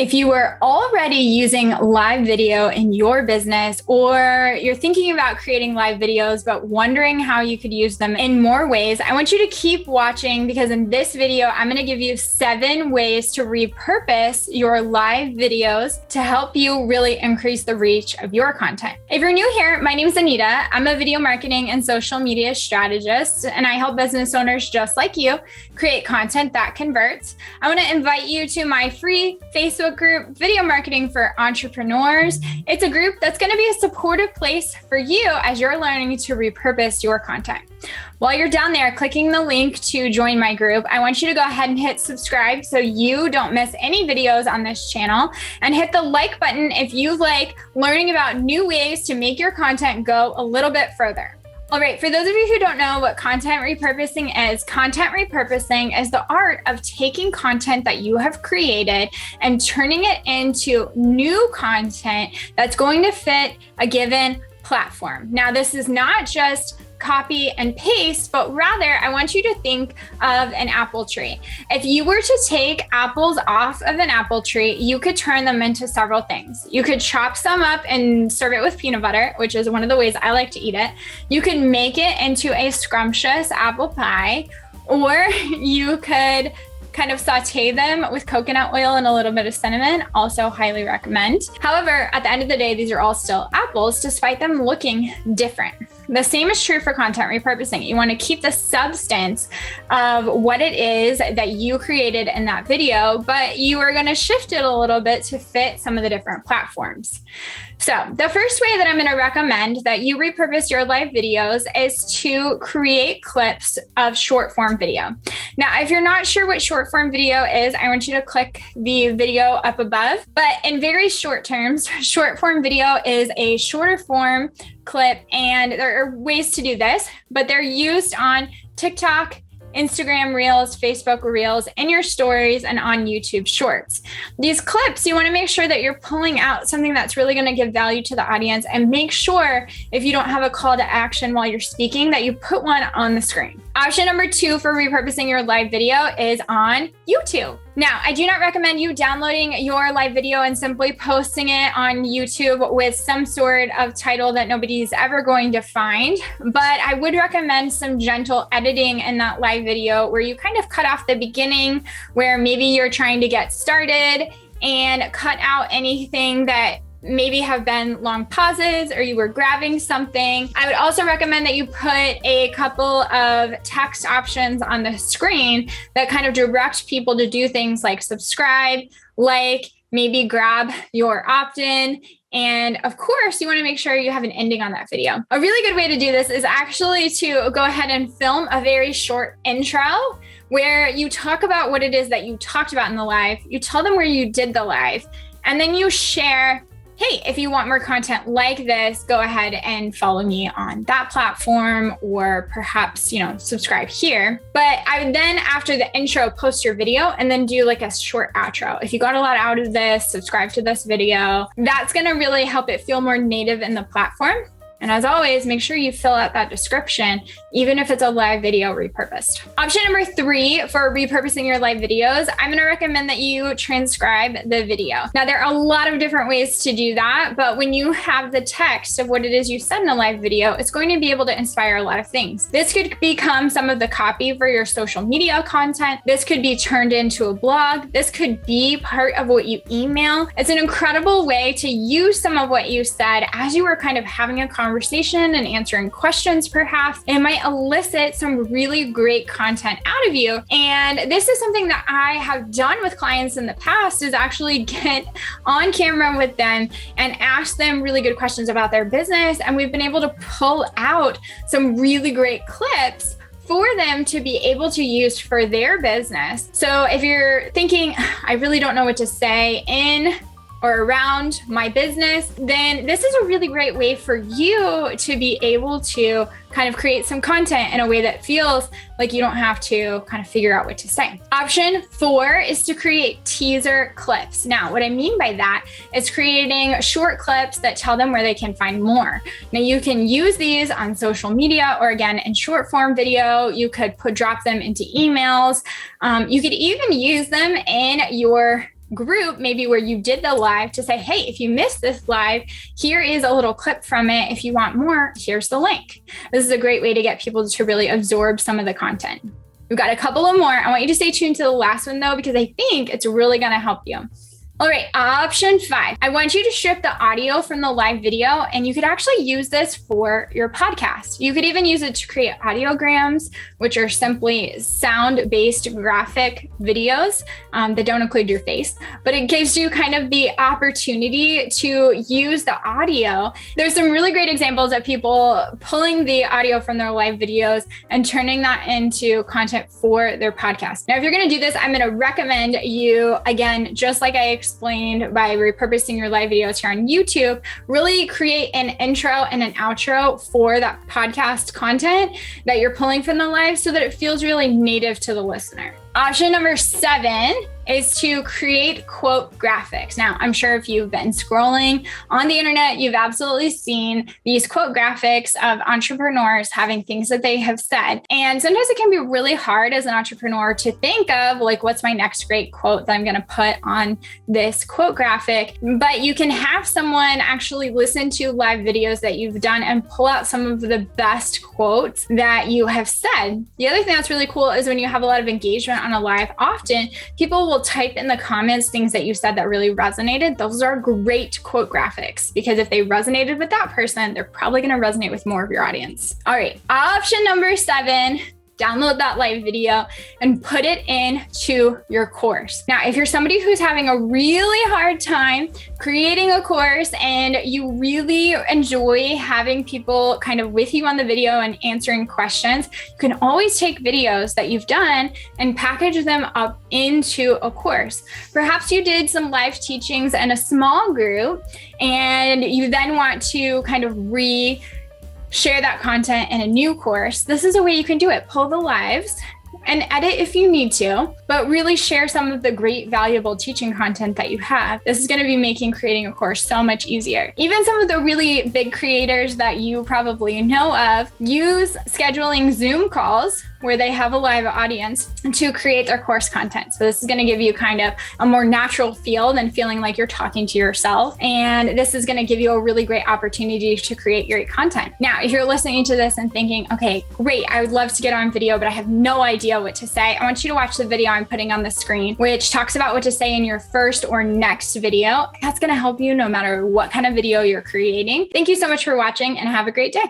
If you are already using live video in your business, or you're thinking about creating live videos but wondering how you could use them in more ways, I want you to keep watching, because in this video, I'm going to give you 7 ways to repurpose your live videos to help you really increase the reach of your content. If you're new here, my name is Anita. I'm a video marketing and social media strategist, and I help business owners just like you create content that converts. I want to invite you to my free Facebook group, Video Marketing for Entrepreneurs. It's a group that's going to be a supportive place for you as you're learning to repurpose your content. While you're down there clicking the link to join my group, I want you to go ahead and hit subscribe so you don't miss any videos on this channel, and hit the like button if you like learning about new ways to make your content go a little bit further. All right, for those of you who don't know what content repurposing is the art of taking content that you have created and turning it into new content that's going to fit a given platform. Now, this is not just copy and paste, but rather I want you to think of an apple tree. If you were to take apples off of an apple tree, you could turn them into several things. You could chop some up and serve it with peanut butter, which is one of the ways I like to eat it. You could make it into a scrumptious apple pie, or you could kind of saute them with coconut oil and a little bit of cinnamon. Also highly recommend. However, at the end of the day, these are all still apples, despite them looking different. The same is true for content repurposing. You want to keep the substance of what it is that you created in that video, but you are going to shift it a little bit to fit some of the different platforms. So the first way that I'm going to recommend that you repurpose your live videos is to create clips of short form video. Now, if you're not sure what short form video is, I want you to click the video up above. But in very short terms, short form video is a shorter form clip, and there are ways to do this, but they're used on TikTok, Instagram Reels, Facebook Reels, in your stories, and on YouTube Shorts. These clips, you want to make sure that you're pulling out something that's really going to give value to the audience, and make sure if you don't have a call to action while you're speaking that you put one on the screen. Option number 2 for repurposing your live video is on YouTube. Now, I do not recommend you downloading your live video and simply posting it on YouTube with some sort of title that nobody's ever going to find, but I would recommend some gentle editing in that live video where you kind of cut off the beginning where maybe you're trying to get started, and cut out anything that maybe have been long pauses or you were grabbing something. I would also recommend that you put a couple of text options on the screen that kind of direct people to do things like subscribe, like, maybe grab your opt-in. And of course, you want to make sure you have an ending on that video. A really good way to do this is actually to go ahead and film a very short intro where you talk about what it is that you talked about in the live, you tell them where you did the live, and then you share, hey, if you want more content like this, go ahead and follow me on that platform, or perhaps, subscribe here. But I would then, after the intro, post your video and then do like a short outro. If you got a lot out of this, subscribe to this video. That's going to really help it feel more native in the platform. And as always, make sure you fill out that description, even if it's a live video repurposed. Option number 3 for repurposing your live videos, I'm gonna recommend that you transcribe the video. Now, there are a lot of different ways to do that, but when you have the text of what it is you said in a live video, it's going to be able to inspire a lot of things. This could become some of the copy for your social media content. This could be turned into a blog. This could be part of what you email. It's an incredible way to use some of what you said as you were kind of having a conversation and answering questions. Perhaps it might elicit some really great content out of you. And this is something that I have done with clients in the past, is actually get on camera with them and ask them really good questions about their business. And we've been able to pull out some really great clips for them to be able to use for their business. So if you're thinking, I really don't know what to say in or around my business, then this is a really great way for you to be able to kind of create some content in a way that feels like you don't have to kind of figure out what to say. Option 4 is to create teaser clips. Now, what I mean by that is creating short clips that tell them where they can find more. Now, you can use these on social media, or again, in short form video. You could drop them into emails. You could even use them in your group, maybe where you did the live, to say, hey, if you missed this live, here is a little clip from it. If you want more, here's the link. This is a great way to get people to really absorb some of the content. We've got a couple of more. I want you to stay tuned to the last one though, because I think it's really going to help you. All right, option 5. I want you to strip the audio from the live video, and you could actually use this for your podcast. You could even use it to create audiograms, which are simply sound-based graphic videos that don't include your face, but it gives you kind of the opportunity to use the audio. There's some really great examples of people pulling the audio from their live videos and turning that into content for their podcast. Now, if you're going to do this, I'm going to recommend you, again, just like I explained by repurposing your live videos here on YouTube, really create an intro and an outro for that podcast content that you're pulling from the live so that it feels really native to the listener. Option number 7 is to create quote graphics. Now, I'm sure if you've been scrolling on the internet, you've absolutely seen these quote graphics of entrepreneurs having things that they have said. And sometimes it can be really hard as an entrepreneur to think of, like, what's my next great quote that I'm going to put on this quote graphic? But you can have someone actually listen to live videos that you've done and pull out some of the best quotes that you have said. The other thing that's really cool is when you have a lot of engagement on a live, often people will type in the comments things that you said that really resonated. Those are great quote graphics, because if they resonated with that person, they're probably going to resonate with more of your audience. All right, option number 7. Download that live video and put it into your course. Now, if you're somebody who's having a really hard time creating a course and you really enjoy having people kind of with you on the video and answering questions, you can always take videos that you've done and package them up into a course. Perhaps you did some live teachings in a small group and you then want to kind of share that content in a new course. This is a way you can do it. Pull the lives and edit if you need to, but really share some of the great valuable teaching content that you have. This is going to be making creating a course so much easier. Even some of the really big creators that you probably know of use scheduling Zoom calls where they have a live audience to create their course content. So this is going to give you kind of a more natural feel than feeling like you're talking to yourself. And this is going to give you a really great opportunity to create great content. Now, if you're listening to this and thinking, okay, great, I would love to get on video, but I have no idea what to say, I want you to watch the video I'm putting on the screen, which talks about what to say in your first or next video. That's going to help you no matter what kind of video you're creating. Thank you so much for watching and have a great day.